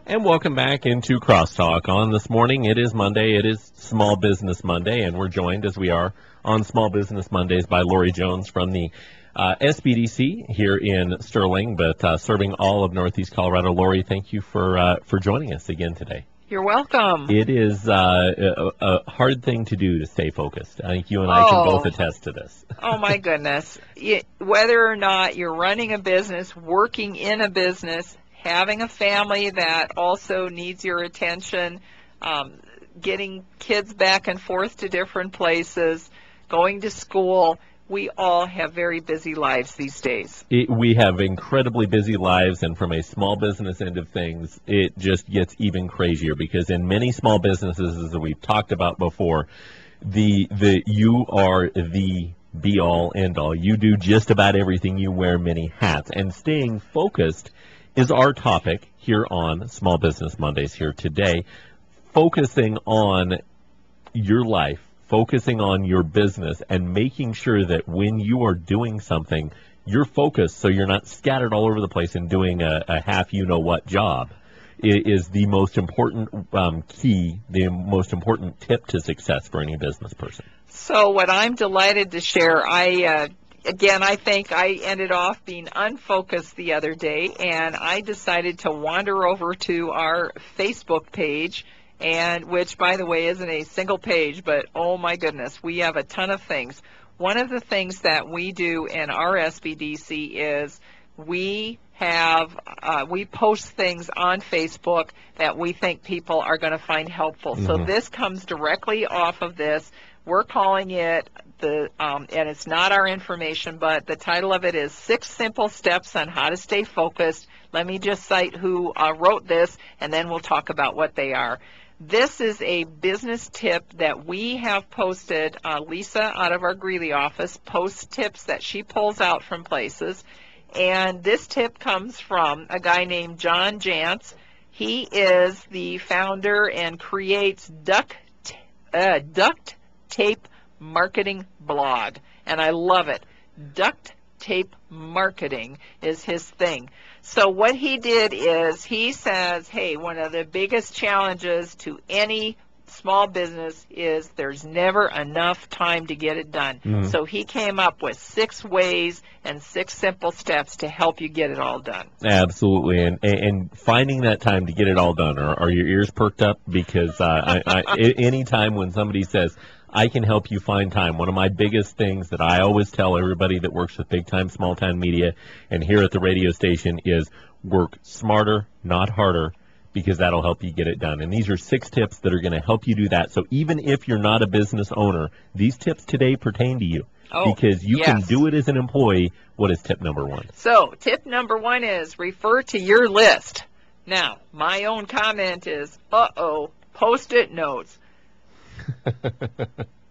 And welcome back into Crosstalk. On this morning, it is Monday. It is Small Business Monday, and we're joined, as we are on Small Business Mondays, by Laurie Jones from the SBDC here in Sterling, but serving all of Northeast Colorado. Laurie, thank you for joining us again today. You're welcome. It is a hard thing to do to stay focused. I think you and I can both attest to this. Oh, my goodness. Whether or not you're running a business, working in a business, having a family that also needs your attention, getting kids back and forth to different places, going to school, we all have very busy lives these days. We have incredibly busy lives, and from a small business end of things, it just gets even crazier because in many small businesses, as we've talked about before, you are the be-all, end-all. You do just about everything. You wear many hats, and staying focused is our topic here on Small Business Mondays here today, focusing on your life, focusing on your business, and making sure that when you are doing something, you're focused so you're not scattered all over the place and doing a half-you-know-what job. It is the most important key, the most important tip to success for any business person. So what I'm delighted to share, Again, I think I ended off being unfocused the other day, and I decided to wander over to our Facebook page, and which, by the way, isn't a single page, but oh my goodness, we have a ton of things. One of the things that we do in our SBDC is we post things on Facebook that we think people are going to find helpful. So this comes directly off of this. We're calling it and it's not our information, but the title of it is 6 Simple Steps on How to Stay Focused. Let me just cite who wrote this, and then we'll talk about what they are. This is a business tip that we have posted. Lisa out of our Greeley office posts tips that she pulls out from places, and this tip comes from a guy named John Jantz. He is the founder and creates Duct Tape Marketing blog, and I love it. Duct tape marketing is his thing. So what he did is he says, hey, one of the biggest challenges to any small business is there's never enough time to get it done. So he came up with 6 ways and 6 simple steps to help you get it all done. Absolutely, and finding that time to get it all done. Are your ears perked up? Because any time when somebody says, I can help you find time. One of my biggest things that I always tell everybody that works with big time, small time media and here at the radio station is work smarter, not harder, because that'll help you get it done. And these are 6 tips that are going to help you do that. So even if you're not a business owner, these tips today pertain to you because you can do it as an employee. What is tip number 1? So tip number 1 is refer to your list. Now, my own comment is, Post-it notes.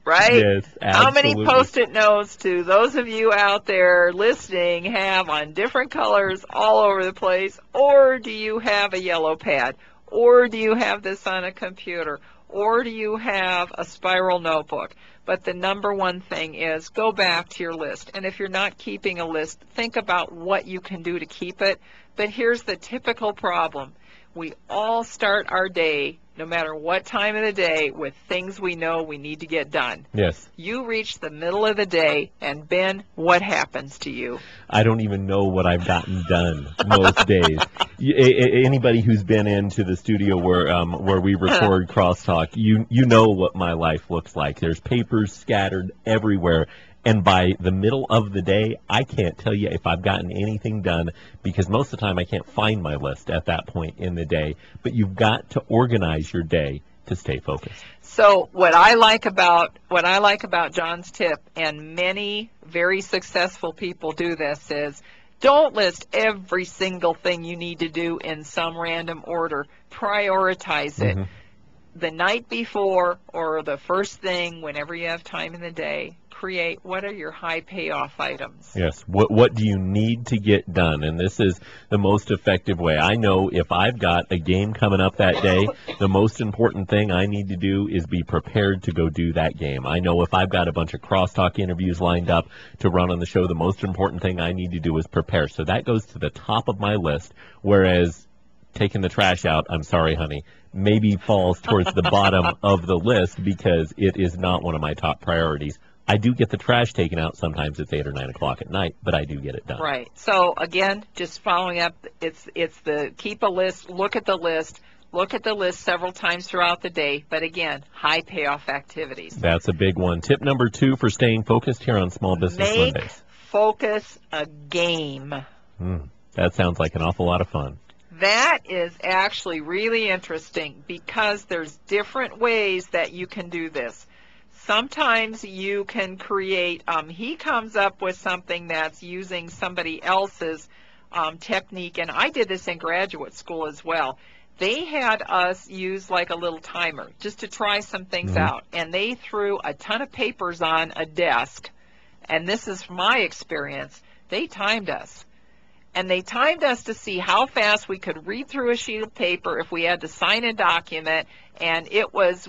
Right? Yes, absolutely. How many Post-it notes do those of you out there listening have on different colors all over the place? Or do you have a yellow pad? Or do you have this on a computer? Or do you have a spiral notebook? But the number 1 thing is go back to your list. And if you're not keeping a list, think about what you can do to keep it. But here's the typical problem. We all start our day, no matter what time of the day, with things we know we need to get done. Yes. You reach the middle of the day, and Ben, what happens to you? I don't even know what I've gotten done most days. Anybody who's been into the studio where we record Crosstalk, you know what my life looks like. There's papers scattered everywhere. And by the middle of the day, I can't tell you if I've gotten anything done because most of the time I can't find my list at that point in the day. But you've got to organize your day to stay focused. So what I like about John's tip, and many very successful people do this, is don't list every single thing you need to do in some random order. Prioritize it. The night before or the first thing whenever you have time in the day, create what are your high payoff items. Yes, what do you need to get done? And this is the most effective way. I know if I've got a game coming up that day, the most important thing I need to do is be prepared to go do that game. I know if I've got a bunch of Crosstalk interviews lined up to run on the show, the most important thing I need to do is prepare. So that goes to the top of my list, whereas taking the trash out, I'm sorry, honey, maybe falls towards the bottom of the list because it is not one of my top priorities. I do get the trash taken out. Sometimes it's 8 or 9 o'clock at night, but I do get it done. Right. So again, just following up, it's the keep a list, look at the list several times throughout the day, but again, high payoff activities. That's a big one. Tip number 2 for staying focused here on Small Business Make Mondays. focus a game. That sounds like an awful lot of fun. That is actually really interesting because there's different ways that you can do this. Sometimes you can create, he comes up with something that's using somebody else's technique, and I did this in graduate school as well. They had us use like a little timer just to try some things out, and they threw a ton of papers on a desk, and this is my experience. They timed us. And they timed us to see how fast we could read through a sheet of paper if we had to sign a document. And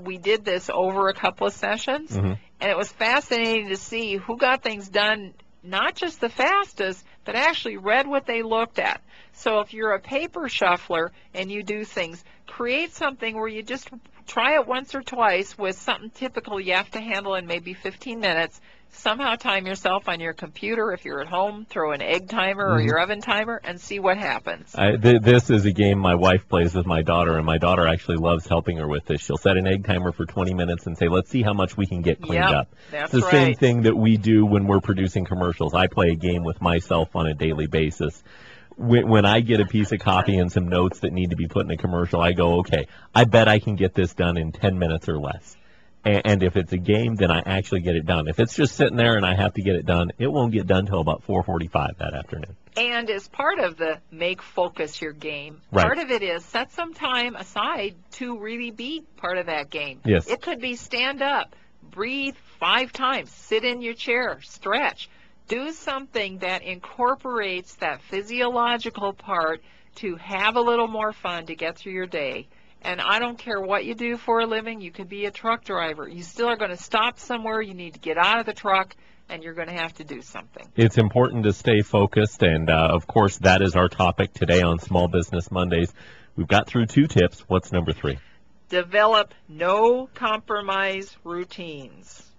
we did this over a couple of sessions. And it was fascinating to see who got things done, not just the fastest, but actually read what they looked at. So if you're a paper shuffler and you do things, create something where you just try it once or twice with something typical you have to handle in maybe 15 minutes. Somehow time yourself on your computer. If you're at home, throw an egg timer or your oven timer and see what happens. This is a game my wife plays with my daughter, and my daughter actually loves helping her with this. She'll set an egg timer for 20 minutes and say, let's see how much we can get cleaned up. That's it's the same thing that we do when we're producing commercials. I play a game with myself on a daily basis. When I get a piece of copy and some notes that need to be put in a commercial, I go, okay, I bet I can get this done in 10 minutes or less. And if it's a game, then I actually get it done. If it's just sitting there and I have to get it done, it won't get done until about 4:45 that afternoon. And as part of the make focus your game, right, part of it is set some time aside to really be part of that game. Yes. It could be stand up, breathe 5 times, sit in your chair, stretch. Do something that incorporates that physiological part to have a little more fun to get through your day. And I don't care what you do for a living. You could be a truck driver. You still are going to stop somewhere. You need to get out of the truck, and you're going to have to do something. It's important to stay focused, and, of course, that is our topic today on Small Business Mondays. We've got through 2 tips. What's number 3? Develop no-compromise routines.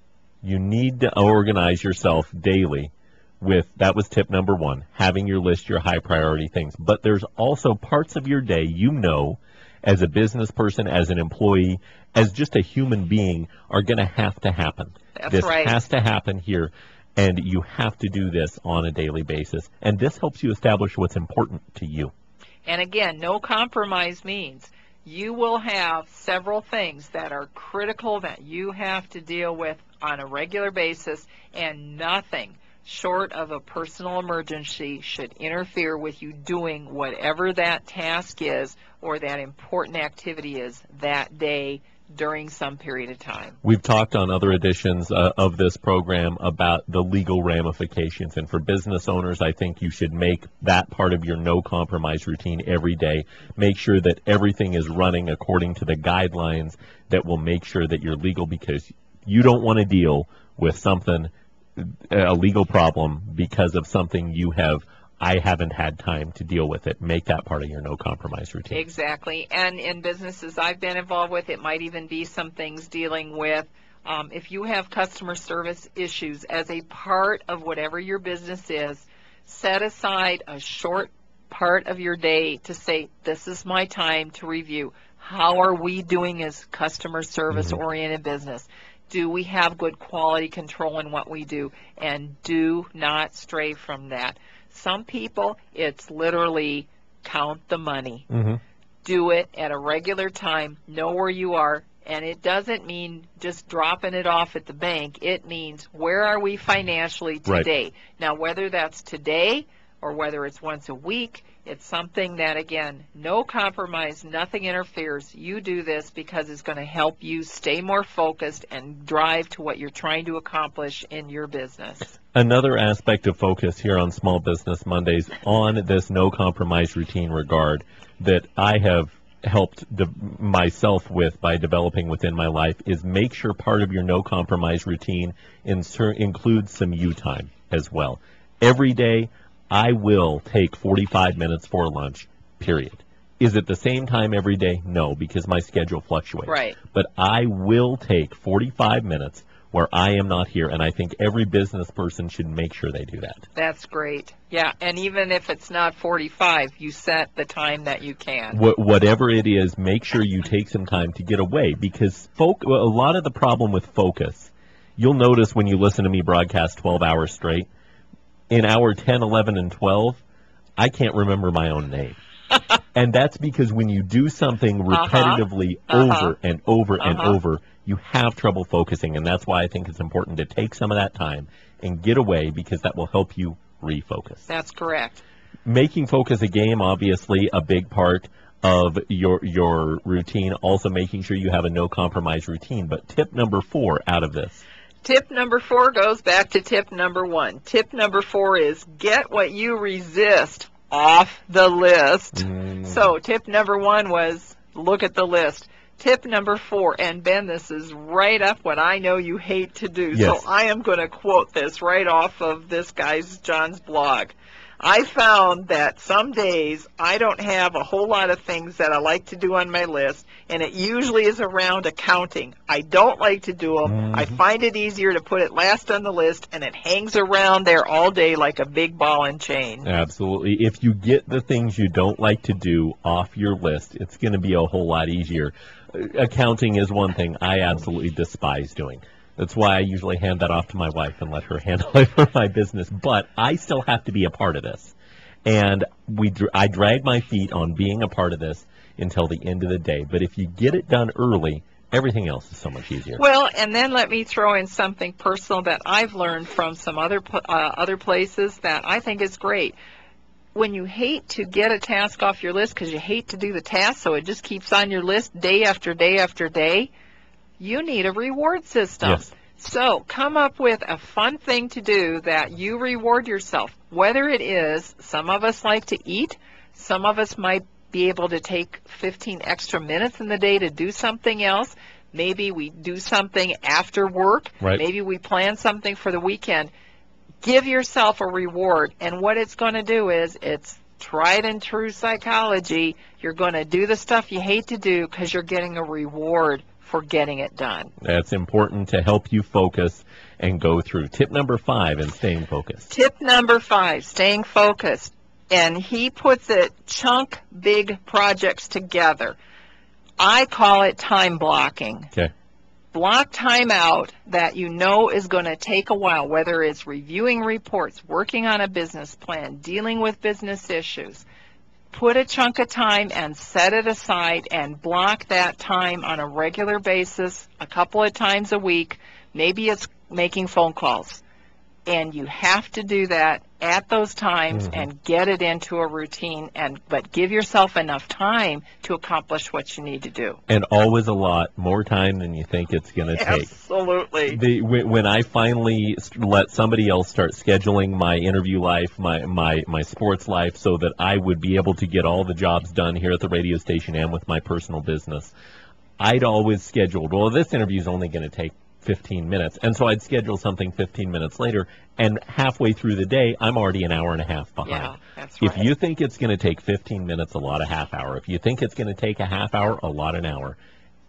You need to organize yourself daily that was tip number 1, having your list, your high-priority things. But there's also parts of your day as a business person, as an employee, as just a human being, are going to have to happen. This has to happen here, and you have to do this on a daily basis. And this helps you establish what's important to you. And again, no compromise means you will have several things that are critical that you have to deal with on a regular basis, and nothing short of a personal emergency should interfere with you doing whatever that task is or that important activity is that day during some period of time. We've talked on other editions of this program about the legal ramifications, and for business owners, I think you should make that part of your no-compromise routine every day. Make sure that everything is running according to the guidelines that will make sure that you're legal, because you don't want to deal with a legal problem because of something I haven't had time to deal with it. Make that part of your no-compromise routine. Exactly. And in businesses I've been involved with, it might even be some things dealing with if you have customer service issues as a part of whatever your business is, set aside a short part of your day to say, this is my time to review. How are we doing as customer service-oriented business? Do we have good quality control in what we do? And do not stray from that. Some people, it's literally count the money. Do it at a regular time. Know where you are. And it doesn't mean just dropping it off at the bank. It means where are we financially today? Right. Now, whether that's today or whether it's once a week, it's something that, again, no compromise, nothing interferes. You do this because it's going to help you stay more focused and drive to what you're trying to accomplish in your business. Another aspect of focus here on Small Business Mondays on this no compromise routine regard that I have helped myself with by developing within my life is make sure part of your no compromise routine includes some you time as well. Every day I will take 45 minutes for lunch, period. Is it the same time every day? No, because my schedule fluctuates. Right. But I will take 45 minutes where I am not here, and I think every business person should make sure they do that. That's great. Yeah, and even if it's not 45, you set the time that you can. Whatever it is, make sure you take some time to get away, because a lot of the problem with focus, you'll notice when you listen to me broadcast 12 hours straight, in hour 10, 11, and 12, I can't remember my own name. And that's because when you do something repetitively over and over and over, you have trouble focusing. And that's why I think it's important to take some of that time and get away, because that will help you refocus. That's correct. Making focus a game, obviously, a big part of your routine. Also making sure you have a no-compromise routine. But tip number 4 out of this. Tip number 4 goes back to tip number 1. Tip number 4 is get what you resist off the list. So tip number 1 was look at the list. Tip number 4, and Ben, this is right up what I know you hate to do. Yes. So I am going to quote this right off of this guy's, John's blog. I found that some days I don't have a whole lot of things that I like to do on my list, and it usually is around accounting. I don't like to do them. I find it easier to put it last on the list, and it hangs around there all day like a big ball and chain. Absolutely. If you get the things you don't like to do off your list, it's going to be a whole lot easier. Accounting is one thing I absolutely despise doing. That's why I usually hand that off to my wife and let her handle it for my business. But I still have to be a part of this. And I drag my feet on being a part of this until the end of the day. But if you get it done early, everything else is so much easier. Well, and then let me throw in something personal that I've learned from some other places that I think is great. When you hate to get a task off your list because you hate to do the task, so it just keeps on your list day after day after day, you need a reward system. Yes. So come up with a fun thing to do that you reward yourself. Whether it is, some of us like to eat, some of us might be able to take 15 extra minutes in the day to do something else. Maybe we do something after work. Right. Maybe we plan something for the weekend. Give yourself a reward, and what it's going to do is, it's tried and true psychology. You're going to do the stuff you hate to do because you're getting a reward for getting it done. That's important to help you focus and go through. Tip number 5 in staying focused. Tip number 5, staying focused. And he puts it, chunk big projects together. I call it time blocking. Okay. Block time out that you know is going to take a while, whether it's reviewing reports, working on a business plan, dealing with business issues. Put a chunk of time and set it aside and block that time on a regular basis, a couple of times a week. Maybe it's making phone calls. And you have to do that at those times and get it into a routine, but give yourself enough time to accomplish what you need to do. And always a lot more time than you think it's going to take. Absolutely. When I finally let somebody else start scheduling my interview life, my sports life, so that I would be able to get all the jobs done here at the radio station and with my personal business, I'd always scheduled, well, this interview is only going to take 15 minutes. And so I'd schedule something 15 minutes later, and halfway through the day, I'm already an hour and a half behind. Yeah, that's right. If you think it's going to take 15 minutes, a lot a half hour. If you think it's going to take a half hour, a lot an hour.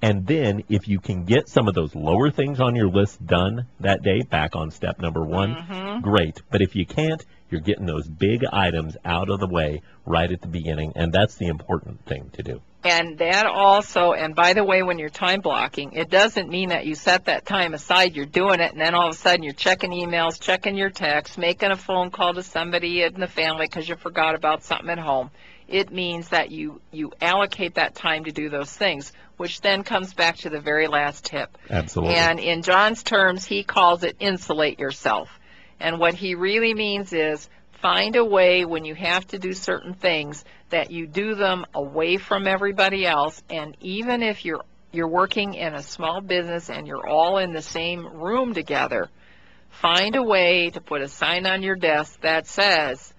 And then if you can get some of those lower things on your list done that day, back on step number 1, great. But if you can't, you're getting those big items out of the way right at the beginning, and that's the important thing to do. And that also, and by the way, when you're time blocking, it doesn't mean that you set that time aside, you're doing it, and then all of a sudden you're checking emails, checking your texts, making a phone call to somebody in the family because you forgot about something at home. It means that you allocate that time to do those things, which then comes back to the very last tip. Absolutely. And in John's terms, he calls it insulate yourself. And what he really means is find a way when you have to do certain things that you do them away from everybody else. And even if you're working in a small business and you're all in the same room together, find a way to put a sign on your desk that says,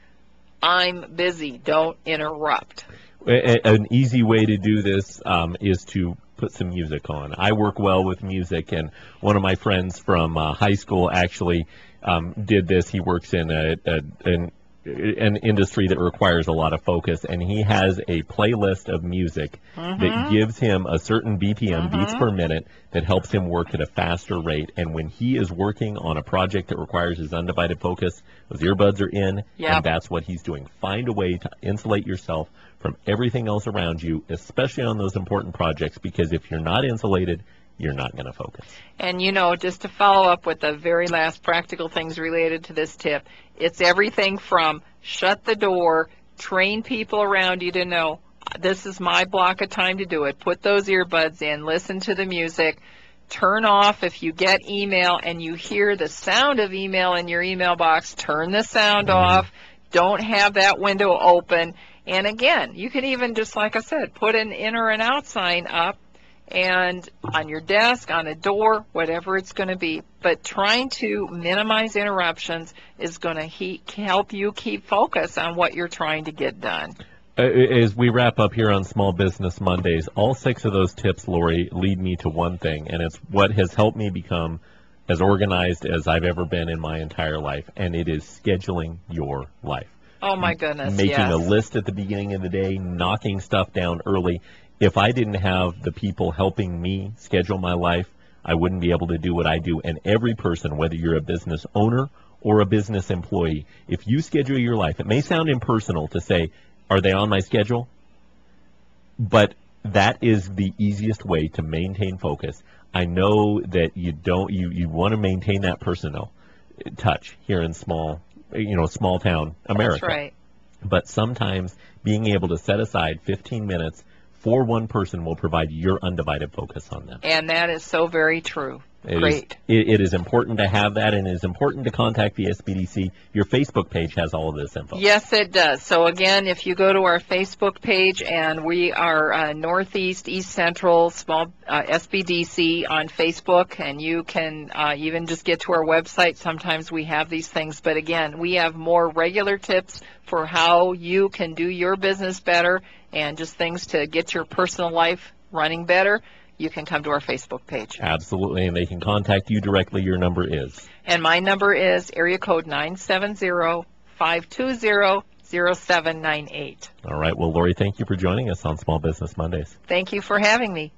I'm busy, don't interrupt. An easy way to do this is to put some music on. I work well with music, and one of my friends from high school actually did this. He works in an industry that requires a lot of focus, and he has a playlist of music that gives him a certain BPM, beats per minute, that helps him work at a faster rate. And when he is working on a project that requires his undivided focus, those earbuds are in, and that's what he's doing. Find a way to insulate yourself from everything else around you, especially on those important projects, because if you're not insulated, you're not going to focus. And, you know, just to follow up with the very last practical things related to this tip, it's everything from shut the door, train people around you to know, this is my block of time to do it. Put those earbuds in, listen to the music, turn off if you get email and you hear the sound of email in your email box, turn the sound off. Don't have that window open. And again, you can even, just like I said, put an in or an out sign up, and on your desk, on a door, whatever it's going to be. But trying to minimize interruptions is going to help you keep focus on what you're trying to get done. As we wrap up here on Small Business Mondays, all 6 of those tips, Laurie, lead me to one thing, and it's what has helped me become as organized as I've ever been in my entire life, and it is scheduling your life. Oh, my goodness, Making a list at the beginning of the day, knocking stuff down early. If I didn't have the people helping me schedule my life, I wouldn't be able to do what I do. And every person, whether you're a business owner or a business employee, if you schedule your life, it may sound impersonal to say, are they on my schedule? But that is the easiest way to maintain focus. I know that you want to maintain that personal touch here in small town America. That's right. But sometimes being able to set aside 15 minutes for one person will provide your undivided focus on them. And that is so very true. Great. It is important to have that, and it is important to contact the SBDC. Your Facebook page has all of this info. Yes, it does. So again, if you go to our Facebook page, and we are Northeast, East Central, small SBDC on Facebook, and you can even just get to our website. Sometimes we have these things, but again, we have more regular tips for how you can do your business better and just things to get your personal life running better. You can come to our Facebook page. Absolutely, and they can contact you directly. Your number is? And my number is area code 970-520-0798. All right. Well, Laurie, thank you for joining us on Small Business Mondays. Thank you for having me.